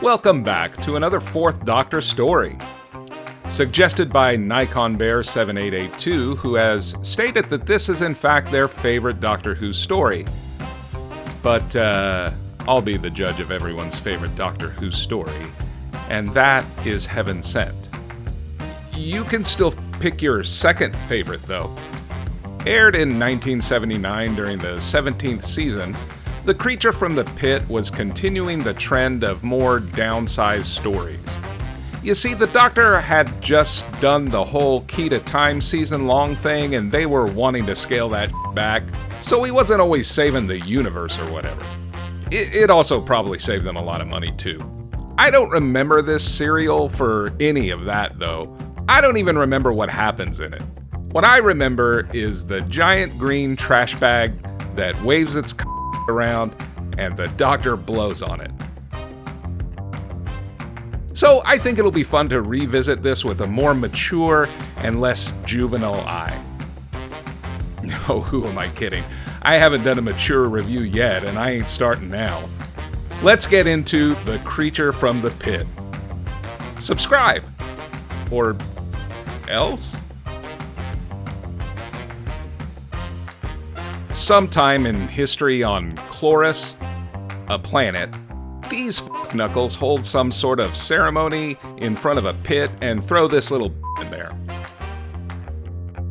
Welcome back to another Fourth Doctor story. Suggested by NikonBear7882, who has stated that this is in fact their favorite Doctor Who story. But I'll be the judge of everyone's favorite Doctor Who story, and that is Heaven Sent. You can still pick your second favorite though. Aired in 1979 during the 17th season, The Creature from the Pit was continuing the trend of more downsized stories. You see, the Doctor had just done the whole Key to Time season-long thing, and they were wanting to scale that back, so he wasn't always saving the universe or whatever. It also probably saved them a lot of money too. I don't remember this serial for any of that though. I don't even remember what happens in it. What I remember is the giant green trash bag that waves its around and the Doctor blows on it. So I think it'll be fun to revisit this with a more mature and less juvenile eye. No, who am I kidding? I haven't done a mature review yet, and I ain't starting now. Let's get into The Creature from the Pit. Subscribe! Or else? Sometime in history on Chloris, a planet, these knuckles hold some sort of ceremony in front of a pit and throw this little in there.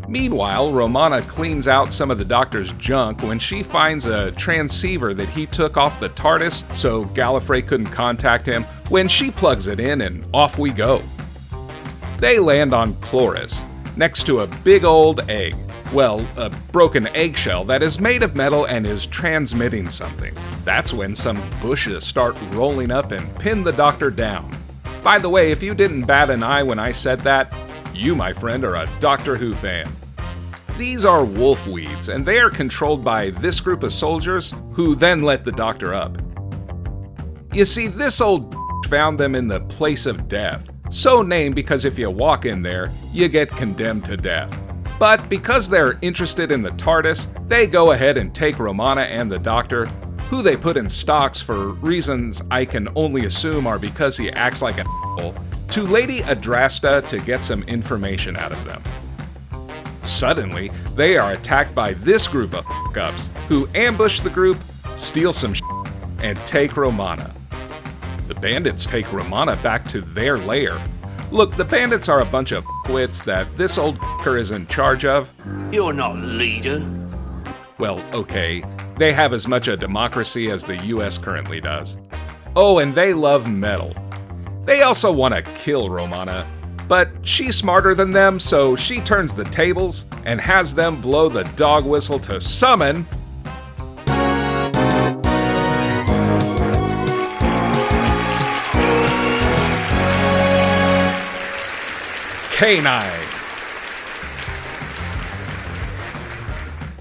Meanwhile, Romana cleans out some of the Doctor's junk when she finds a transceiver that he took off the TARDIS so Gallifrey couldn't contact him. When she plugs it in, and off we go. They land on Chloris, next to a big old egg. Well, a broken eggshell that is made of metal and is transmitting something. That's when some bushes start rolling up and pin the Doctor down. By the way, if you didn't bat an eye when I said that, you, my friend, are a Doctor Who fan. These are wolf weeds, and they are controlled by this group of soldiers, who then let the Doctor up. You see, this old found them in the place of death, so named because if you walk in there, you get condemned to death. But because they're interested in the TARDIS, they go ahead and take Romana and the Doctor, who they put in stocks for reasons I can only assume are because he acts like an asshole, to Lady Adrasta to get some information out of them. Suddenly, they are attacked by this group of f***ups, who ambush the group, steal some and take Romana. The bandits take Romana back to their lair. Look, the bandits are a bunch of f***wits that this old f***er is in charge of. You're not leader. Well, okay, they have as much a democracy as the US currently does. Oh, and they love metal. They also want to kill Romana, but she's smarter than them, so she turns the tables and has them blow the dog whistle to summon K9.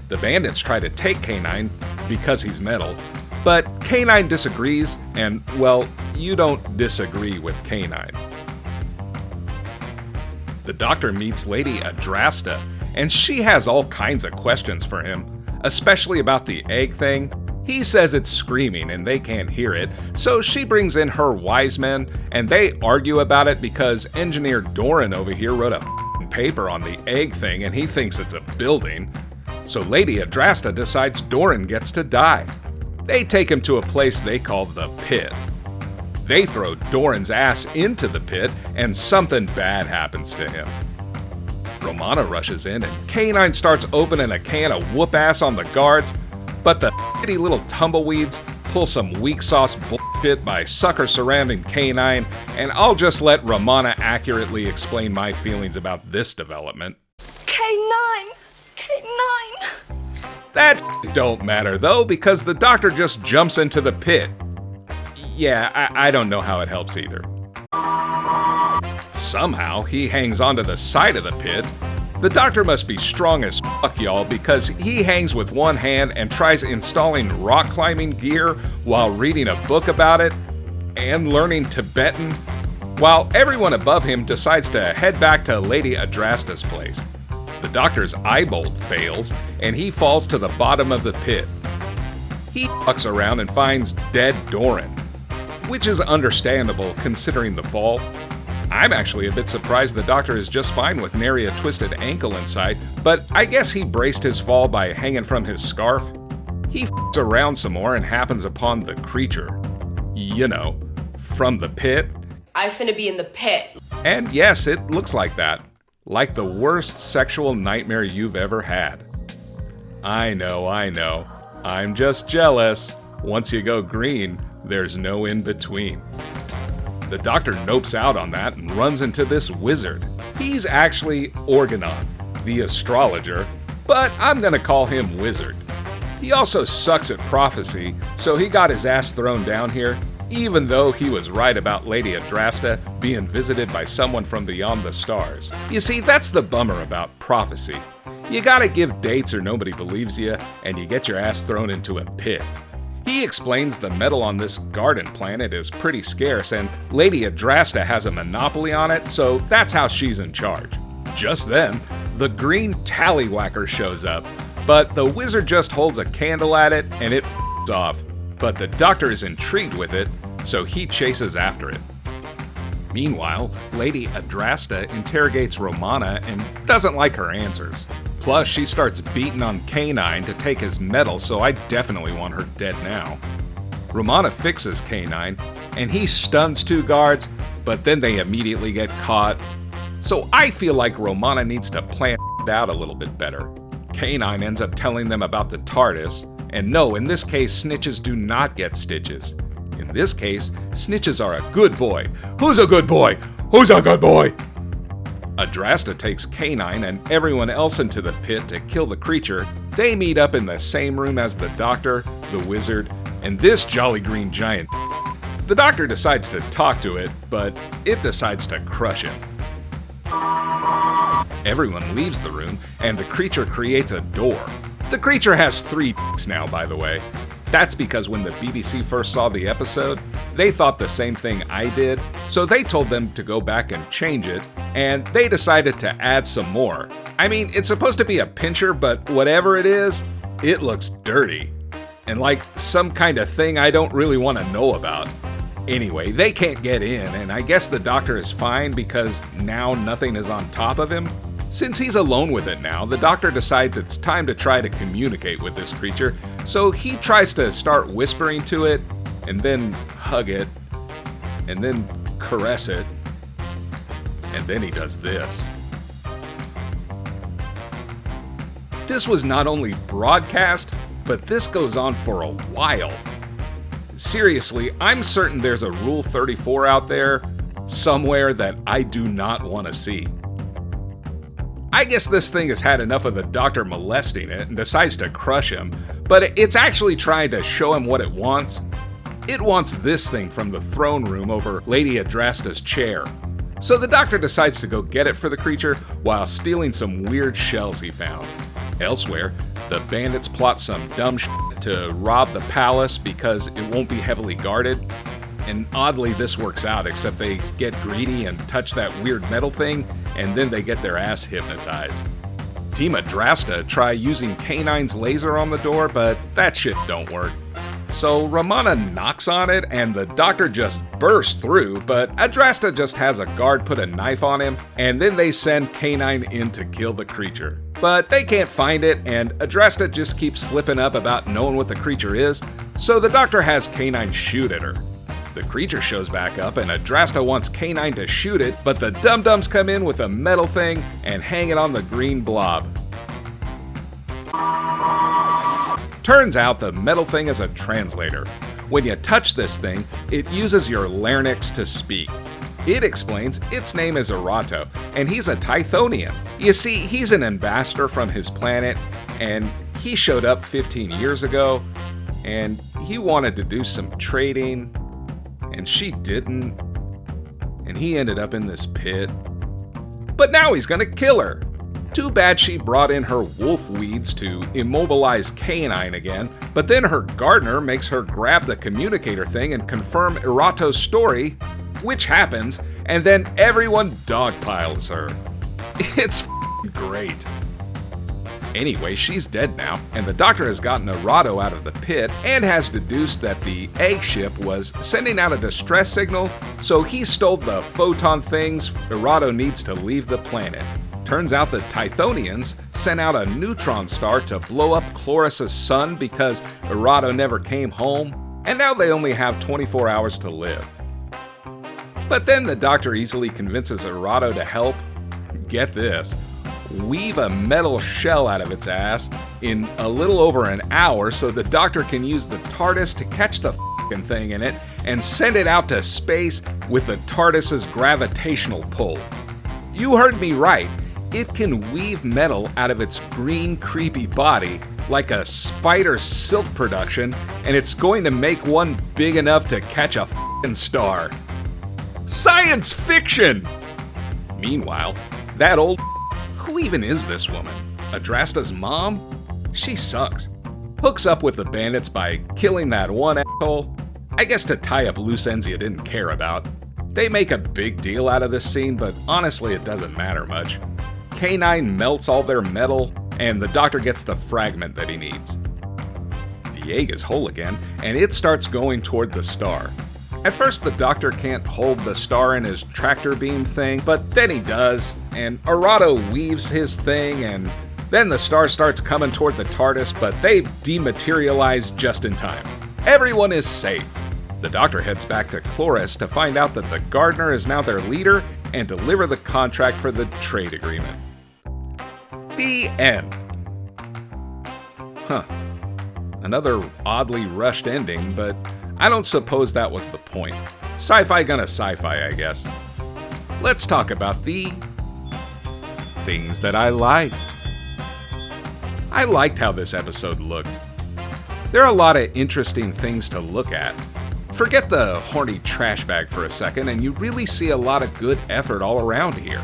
The bandits try to take K9 because he's metal, but K9 disagrees, and, well, you don't disagree with K9. The Doctor meets Lady Adrasta, and she has all kinds of questions for him, especially about the egg thing. He says it's screaming and they can't hear it, so she brings in her wise men, and they argue about it because engineer Doran over here wrote a paper on the egg thing and he thinks it's a building. So Lady Adrasta decides Doran gets to die. They take him to a place they call the Pit. They throw Doran's ass into the pit, and something bad happens to him. Romana rushes in, and K9 starts opening a can of whoop ass on the guards, but the shitty little tumbleweeds pull some weak sauce bullshit by sucker surrounding K9, and I'll just let Romana accurately explain my feelings about this development. K9! That don't matter though, because the Doctor just jumps into the pit. Yeah, I don't know how it helps either. Somehow, he hangs onto the side of the pit. The Doctor must be strong as fuck, y'all, because he hangs with one hand and tries installing rock climbing gear while reading a book about it and learning Tibetan, while everyone above him decides to head back to Lady Adrasta's place. The Doctor's eye bolt fails, and he falls to the bottom of the pit. He fucks around and finds dead Doran. which is understandable considering the fall. I'm actually a bit surprised the doctor is just fine with nary a twisted ankle in sight, but I guess he braced his fall by hanging from his scarf. He f***s around some more and happens upon the creature. You know, from the pit. I finna be in the pit. And yes, it looks like that. Like the worst sexual nightmare you've ever had. I know. I'm just jealous. Once you go green, there's no in between. The doctor nopes out on that and runs into this wizard. He's actually Organon, the astrologer, but I'm gonna call him Wizard. He also sucks at prophecy, so he got his ass thrown down here, even though he was right about Lady Adrasta being visited by someone from beyond the stars. You see, that's the bummer about prophecy. You gotta give dates or nobody believes you, and you get your ass thrown into a pit. He explains the metal on this garden planet is pretty scarce, and Lady Adrasta has a monopoly on it, so that's how she's in charge. Just then, the green tallywhacker shows up, but the wizard just holds a candle at it and it f***s off. But the doctor is intrigued with it, so he chases after it. Meanwhile, Lady Adrasta interrogates Romana and doesn't like her answers. Plus, she starts beating on K9 to take his medal, so I definitely want her dead now. Romana fixes K9, and he stuns 2 guards, but then they immediately get caught. So I feel like Romana needs to plan out a little bit better. K9 ends up telling them about the TARDIS, and no, in this case, snitches do not get stitches. In this case, snitches are a good boy. Who's a good boy? Who's a good boy? Adrasta takes K9 and everyone else into the pit to kill the creature. They meet up in the same room as the doctor, the wizard, and this jolly green giant. The doctor decides to talk to it, but it decides to crush him. Everyone leaves the room, and the creature creates a door. The creature has 3 dicks now, by the way. That's because when the BBC first saw the episode, they thought the same thing I did, so they told them to go back and change it, and they decided to add some more. I mean, it's supposed to be a pincher, but whatever it is, it looks dirty. And like some kind of thing I don't really want to know about. Anyway, they can't get in, and I guess the doctor is fine because now nothing is on top of him. Since he's alone with it now, the doctor decides it's time to try to communicate with this creature, so he tries to start whispering to it, and then hug it, and then caress it, and then he does this. This was not only broadcast, but this goes on for a while. Seriously, I'm certain there's a Rule 34 out there somewhere that I do not want to see. I guess this thing has had enough of the doctor molesting it and decides to crush him, but it's actually trying to show him what it wants. It wants this thing from the throne room over Lady Adrasta's chair. So the doctor decides to go get it for the creature while stealing some weird shells he found. Elsewhere, the bandits plot some dumb shit to rob the palace because it won't be heavily guarded. And oddly, this works out, except they get greedy and touch that weird metal thing, and then they get their ass hypnotized. Team Adrasta try using K9's laser on the door, but that shit don't work. So Romana knocks on it, and the doctor just bursts through, but Adrasta just has a guard put a knife on him, and then they send K9 in to kill the creature. But they can't find it, and Adrasta just keeps slipping up about knowing what the creature is, so the doctor has K9 shoot at her. The creature shows back up, and Adrasta wants K9 to shoot it, but the dum-dums come in with a metal thing and hang it on the green blob. Turns out the metal thing is a translator. When you touch this thing, it uses your larynx to speak. It explains its name is Erato, and he's a Tythonian. You see, he's an ambassador from his planet, and he showed up 15 years ago, and he wanted to do some trading, and she didn't, and he ended up in this pit. But now he's gonna kill her. Too bad she brought in her wolf weeds to immobilize K9 again, but then her gardener makes her grab the communicator thing and confirm Erato's story, which happens, and then everyone dogpiles her. It's great. Anyway, she's dead now, and the doctor has gotten Erato out of the pit and has deduced that the egg ship was sending out a distress signal, so he stole the photon things Erato needs to leave the planet. Turns out the Tythonians sent out a neutron star to blow up Chloris' sun because Erato never came home, and now they only have 24 hours to live. But then the doctor easily convinces Erato to help. Get this. Weave a metal shell out of its ass in a little over an hour so the doctor can use the TARDIS to catch the f***ing thing in it and send it out to space with the TARDIS's gravitational pull. You heard me right. It can weave metal out of its green, creepy body like a spider silk production, and it's going to make one big enough to catch a f***ing star. Science fiction! Meanwhile, that old who even is this woman? Adrasta's mom? She sucks. Hooks up with the bandits by killing that one asshole. I guess to tie up loose ends you didn't care about. They make a big deal out of this scene, but honestly it doesn't matter much. K9 melts all their metal, and the doctor gets the fragment that he needs. The egg is whole again, and it starts going toward the star. At first, the doctor can't hold the star in his tractor beam thing, but then he does, and Erato weaves his thing, and then the star starts coming toward the TARDIS, but they dematerialize just in time. Everyone is safe. The doctor heads back to Chloris to find out that the gardener is now their leader and deliver the contract for the trade agreement. The end. Another oddly rushed ending, but I don't suppose that was the point. Sci-fi gonna sci-fi, I guess. Let's talk about the things that I liked. I liked how this episode looked. There are a lot of interesting things to look at. Forget the horny trash bag for a second, and you really see a lot of good effort all around here.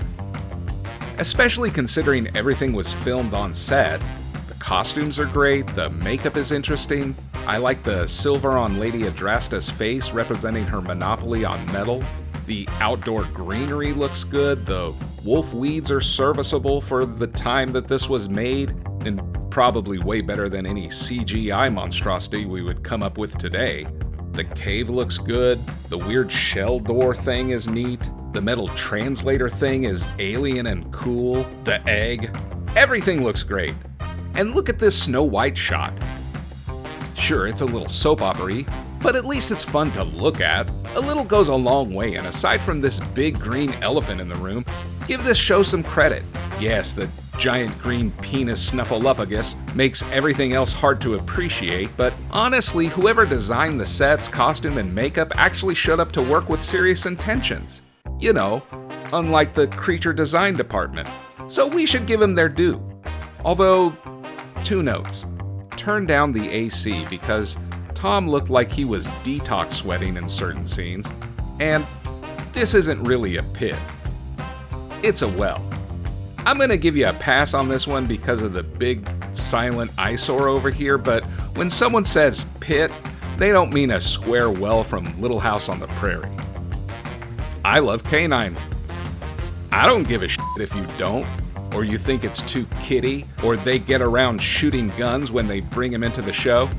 Especially considering everything was filmed on set. The costumes are great, the makeup is interesting. I like the silver on Lady Adrasta's face representing her monopoly on metal. The outdoor greenery looks good, the wolf weeds are serviceable for the time that this was made, and probably way better than any CGI monstrosity we would come up with today. The cave looks good, the weird shell door thing is neat, the metal translator thing is alien and cool, the egg, everything looks great. And look at this Snow White shot. Sure, it's a little soap opera-y, but at least it's fun to look at. A little goes a long way, and aside from this big green elephant in the room, give this show some credit. Yes, the giant green penis snuffleupagus makes everything else hard to appreciate, but honestly, whoever designed the sets, costume, and makeup actually showed up to work with serious intentions. You know, unlike the creature design department. So we should give them their due. Although, 2 notes. Turn down the AC because Tom looked like he was detox sweating in certain scenes, and this isn't really a pit. It's a well. I'm gonna give you a pass on this one because of the big silent eyesore over here, but when someone says pit, they don't mean a square well from Little House on the Prairie. I love K9. I don't give a shit if you don't, or you think it's too kiddie, or they get around shooting guns when they bring him into the show.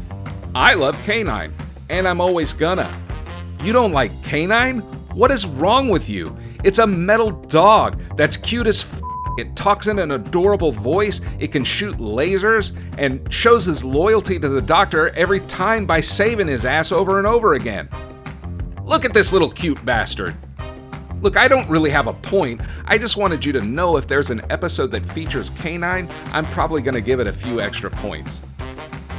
I love K9, and I'm always gonna. You don't like K9? What is wrong with you? It's a metal dog that's cute as f***. It talks in an adorable voice, it can shoot lasers, and shows his loyalty to the doctor every time by saving his ass over and over again. Look at this little cute bastard. Look, I don't really have a point. I just wanted you to know if there's an episode that features K9, I'm probably going to give it a few extra points.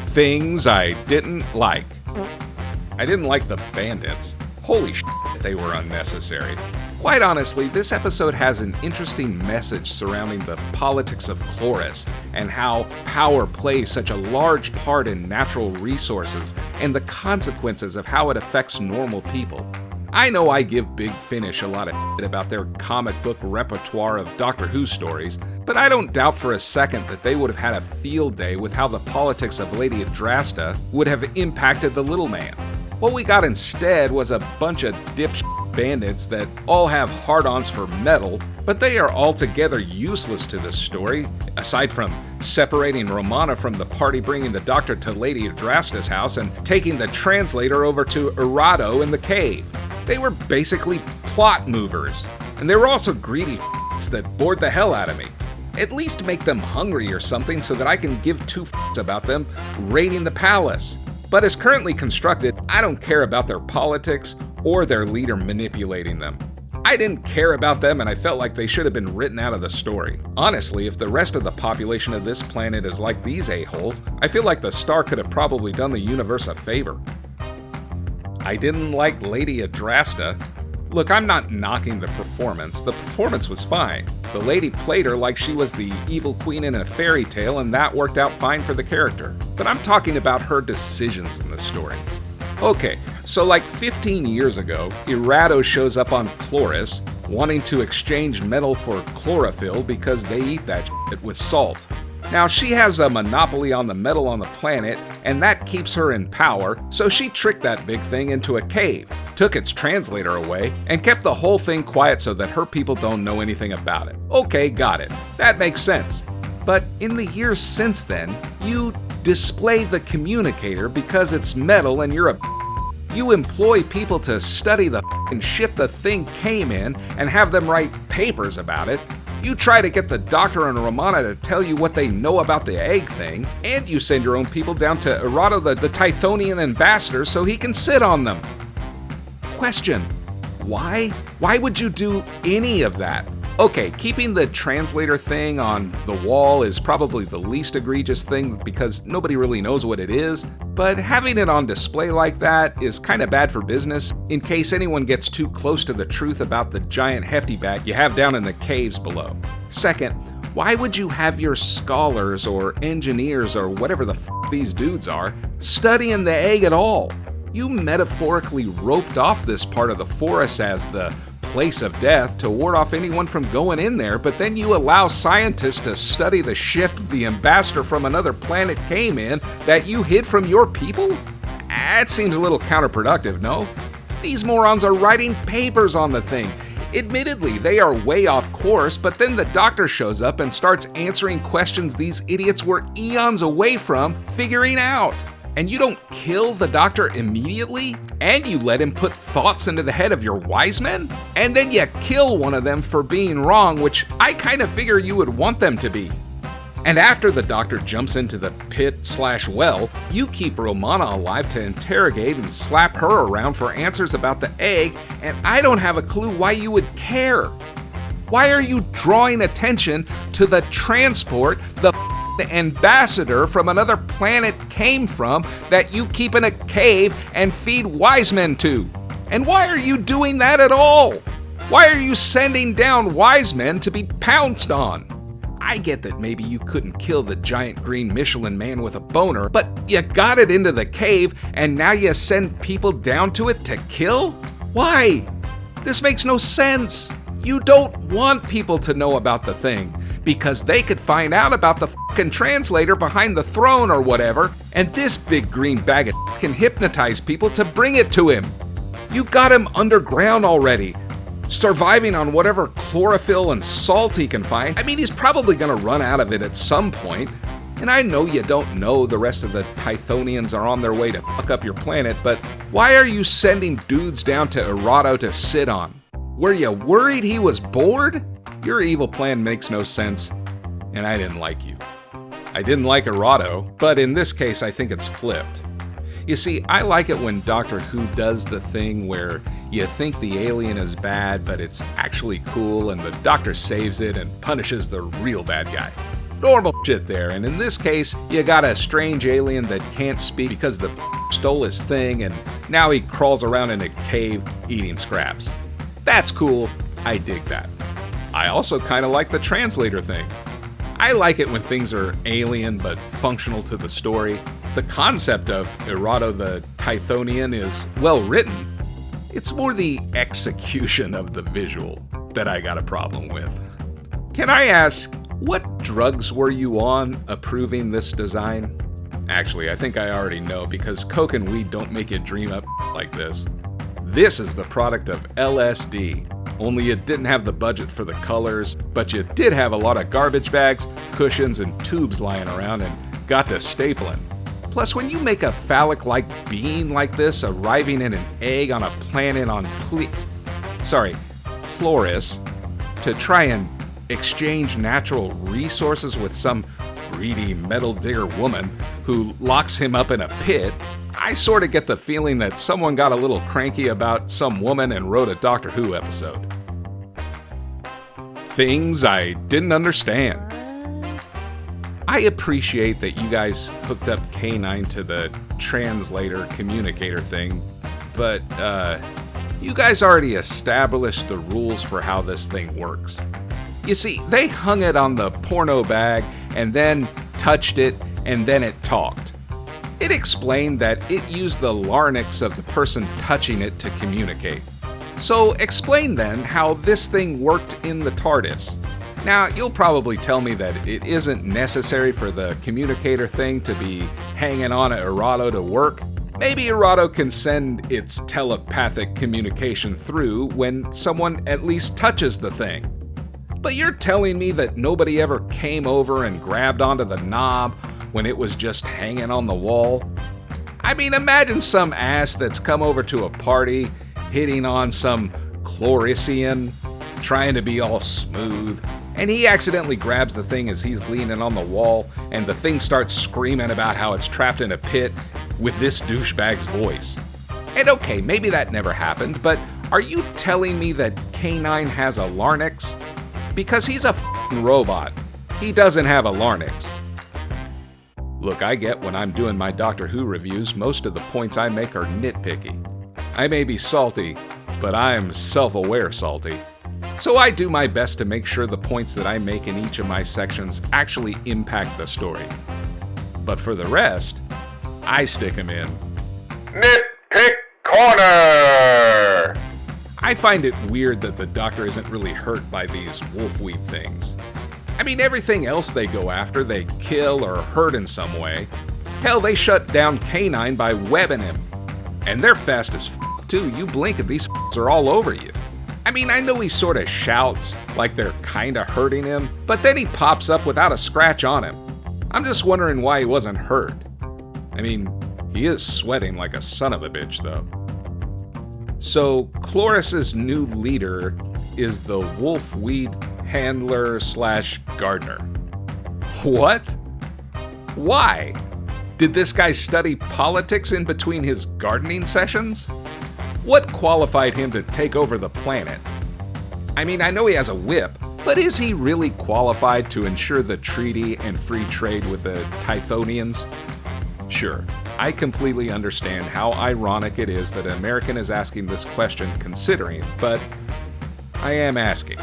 Things I didn't like. I didn't like the bandits. Holy shit, they were unnecessary. Quite honestly, this episode has an interesting message surrounding the politics of Chloris and how power plays such a large part in natural resources and the consequences of how it affects normal people. I know I give Big Finish a lot of shit about their comic book repertoire of Doctor Who stories, but I don't doubt for a second that they would have had a field day with how the politics of Lady Adrasta would have impacted the little man. What we got instead was a bunch of dipshit bandits that all have hard-ons for metal, but they are altogether useless to this story, aside from separating Romana from the party, bringing the doctor to Lady Adrasta's house and taking the translator over to Erato in the cave. They were basically plot movers, and they were also greedy that bored the hell out of me. At least make them hungry or something so that I can give two f***s about them raiding the palace. But as currently constructed, I don't care about their politics or their leader manipulating them. I didn't care about them, and I felt like they should have been written out of the story. Honestly, if the rest of the population of this planet is like these a-holes, I feel like the star could have probably done the universe a favor. I didn't like Lady Adrasta. Look, I'm not knocking the performance. The performance was fine. The lady played her like she was the evil queen in a fairy tale, and that worked out fine for the character. But I'm talking about her decisions in the story. Okay, so like 15 years ago, Erato shows up on Chloris, wanting to exchange metal for chlorophyll because they eat that shit with salt. Now, she has a monopoly on the metal on the planet, and that keeps her in power, so she tricked that big thing into a cave, took its translator away, and kept the whole thing quiet so that her people don't know anything about it. Okay, got it. That makes sense. But in the years since then, you display the communicator because it's metal and you're a You employ people to study the ship the thing came in and have them write papers about it. You try to get the doctor and Romana to tell you what they know about the egg thing, and you send your own people down to Erato, the Tythonian ambassador, so he can sit on them. Question: why? Why would you do any of that? Okay, keeping the translator thing on the wall is probably the least egregious thing because nobody really knows what it is, but having it on display like that is kind of bad for business in case anyone gets too close to the truth about the giant hefty bag you have down in the caves below. Second, why would you have your scholars or engineers or whatever the these dudes are studying the egg at all? You metaphorically roped off this part of the forest as the place of death to ward off anyone from going in there, but then you allow scientists to study the ship the ambassador from another planet came in that you hid from your people? That seems a little counterproductive, no? These morons are writing papers on the thing. Admittedly, they are way off course, but then the doctor shows up and starts answering questions these idiots were eons away from figuring out. And you don't kill the doctor immediately? And you let him put thoughts into the head of your wise men? And then you kill one of them for being wrong, which I kind of figure you would want them to be. And after the doctor jumps into the pit/well, you keep Romana alive to interrogate and slap her around for answers about the egg, and I don't have a clue why you would care. Why are you drawing attention to the transport the ambassador from another planet came from that you keep in a cave and feed wise men to? And why are you doing that at all? Why are you sending down wise men to be pounced on? I get that maybe you couldn't kill the giant green Michelin Man with a boner, but you got it into the cave and now you send people down to it to kill? Why? This makes no sense. You don't want people to know about the thing, because they could find out about the fucking translator behind the throne or whatever, and this big green bag of can hypnotize people to bring it to him. You got him underground already, surviving on whatever chlorophyll and salt he can find. I mean, he's probably gonna run out of it at some point. And I know you don't know the rest of the Tythonians are on their way to fuck up your planet, but why are you sending dudes down to Erato to sit on? Were you worried he was bored? Your evil plan makes no sense, and I didn't like you. I didn't like Erato, but in this case I think it's flipped. You see, I like it when Doctor Who does the thing where you think the alien is bad, but it's actually cool, and the Doctor saves it and punishes the real bad guy. Normal shit there, and in this case, you got a strange alien that can't speak because the stole his thing, and now he crawls around in a cave eating scraps. That's cool, I dig that. I also kind of like the translator thing. I like it when things are alien but functional to the story. The concept of Erato the Tythonian is well written. It's more the execution of the visual that I got a problem with. Can I ask, what drugs were you on approving this design? Actually, I think I already know because coke and weed don't make you dream up like this. This is the product of LSD, only it didn't have the budget for the colors, but you did have a lot of garbage bags, cushions, and tubes lying around and got to stapling. Plus, when you make a phallic-like being like this arriving in an egg on a planet on Chloris, to try and exchange natural resources with some greedy metal digger woman who locks him up in a pit, I sort of get the feeling that someone got a little cranky about some woman and wrote a Doctor Who episode. Things I didn't understand. I appreciate that you guys hooked up K9 to the translator communicator thing, but you guys already established the rules for how this thing works. You see, they hung it on the porno bag and then touched it and then it talked. It explained that it used the larynx of the person touching it to communicate. So explain then how this thing worked in the TARDIS. Now, you'll probably tell me that it isn't necessary for the communicator thing to be hanging on at Erato to work. Maybe Erato can send its telepathic communication through when someone at least touches the thing. But you're telling me that nobody ever came over and grabbed onto the knob when it was just hanging on the wall? I mean, imagine some ass that's come over to a party, hitting on some Chlorisian, trying to be all smooth, and he accidentally grabs the thing as he's leaning on the wall, and the thing starts screaming about how it's trapped in a pit with this douchebag's voice. And okay, maybe that never happened, but are you telling me that K9 has a larynx? Because he's a f***ing robot. He doesn't have a larynx. Look, I get when I'm doing my Doctor Who reviews, most of the points I make are nitpicky. I may be salty, but I'm self-aware salty. So I do my best to make sure the points that I make in each of my sections actually impact the story. But for the rest, I stick them in Nitpick Corner! I find it weird that the Doctor isn't really hurt by these wolfweed things. I mean, everything else they go after, they kill or hurt in some way. Hell, they shut down K9 by webbing him. And they're fast as f*** too. You blink and these f***s are all over you. I mean, I know he sort of shouts like they're kinda hurting him, but then he pops up without a scratch on him. I'm just wondering why he wasn't hurt. I mean, he is sweating like a son of a bitch, though. So, Chloris's new leader is the wolfweed handler / gardener. What? Why? Did this guy study politics in between his gardening sessions? What qualified him to take over the planet? I mean, I know he has a whip, but is he really qualified to ensure the treaty and free trade with the Tythonians? Sure, I completely understand how ironic it is that an American is asking this question considering, but I am asking.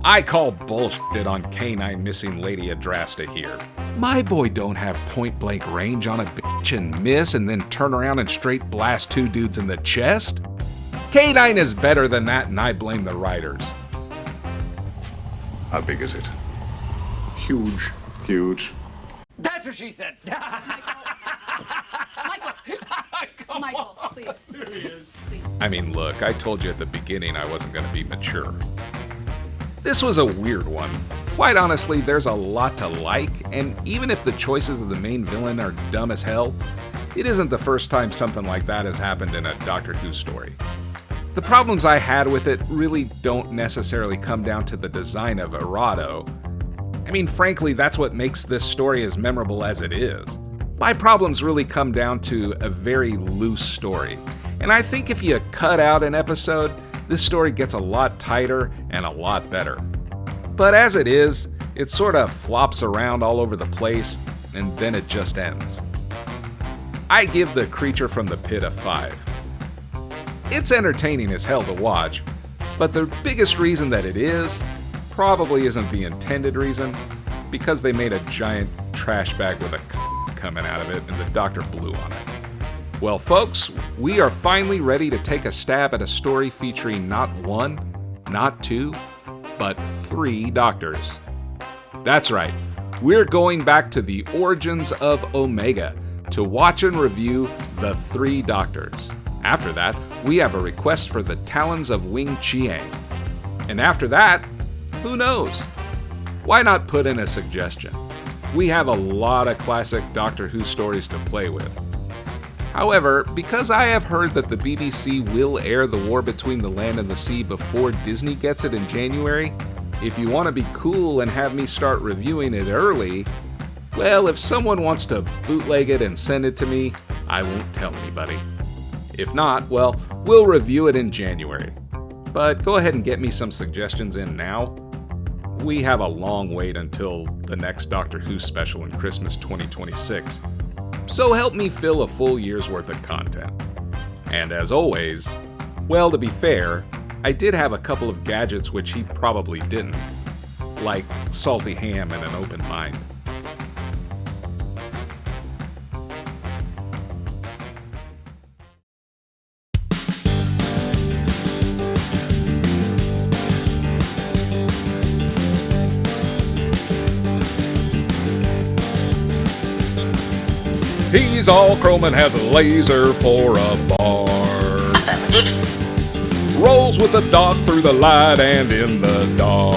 I call bullshit on K9 missing Lady Adrasta here. My boy don't have point-blank range on a bitch and miss and then turn around and straight blast two dudes in the chest. K9 is better than that, and I blame the writers. How big is it? Huge. Huge. That's what she said. Michael, please. Please. I mean, look, I told you at the beginning I wasn't going to be mature. This was a weird one. Quite honestly, there's a lot to like, and even if the choices of the main villain are dumb as hell, it isn't the first time something like that has happened in a Doctor Who story. The problems I had with it really don't necessarily come down to the design of Erato. I mean, frankly, that's what makes this story as memorable as it is. My problems really come down to a very loose story, and I think if you cut out an episode, this story gets a lot tighter and a lot better. But as it is, it sort of flops around all over the place, and then it just ends. I give The Creature from the Pit a 5. It's entertaining as hell to watch, but the biggest reason that it is probably isn't the intended reason, because they made a giant trash bag with a coming out of it and the Doctor blew on it. Well, folks, we are finally ready to take a stab at a story featuring not one, not two, but 3 Doctors. That's right, we're going back to the origins of Omega to watch and review The 3 Doctors. After that, we have a request for the talons of Wing Chiang. And after that, who knows? Why not put in a suggestion? We have a lot of classic Doctor Who stories to play with. However, because I have heard that the BBC will air The War Between the Land and the Sea before Disney gets it in January, if you want to be cool and have me start reviewing it early, well, if someone wants to bootleg it and send it to me, I won't tell anybody. If not, well, we'll review it in January. But go ahead and get me some suggestions in now. We have a long wait until the next Doctor Who special in Christmas 2026. So help me fill a full year's worth of content. And as always, well, to be fair, I did have a couple of gadgets which he probably didn't, like salty ham and an open mind. He's all chrome and has a laser for a bar. Rolls with a dog through the light and in the dark.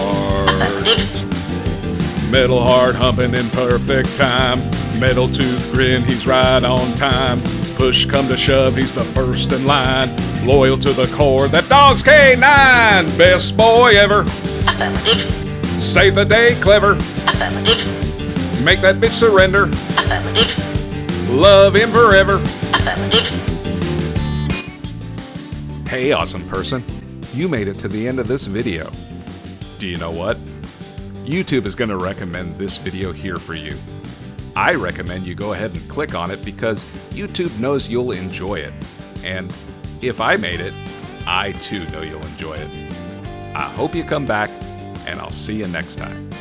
Metal hard humping in perfect time. Metal tooth grin, he's right on time. Push come to shove, he's the first in line. Loyal to the core, that dog's K9. Best boy ever. Save the day clever. Make that bitch surrender. Love him forever. Hey, awesome person. You made it to the end of this video. Do you know what? YouTube is going to recommend this video here for you. I recommend you go ahead and click on it because YouTube knows you'll enjoy it. And if I made it, I too know you'll enjoy it. I hope you come back, and I'll see you next time.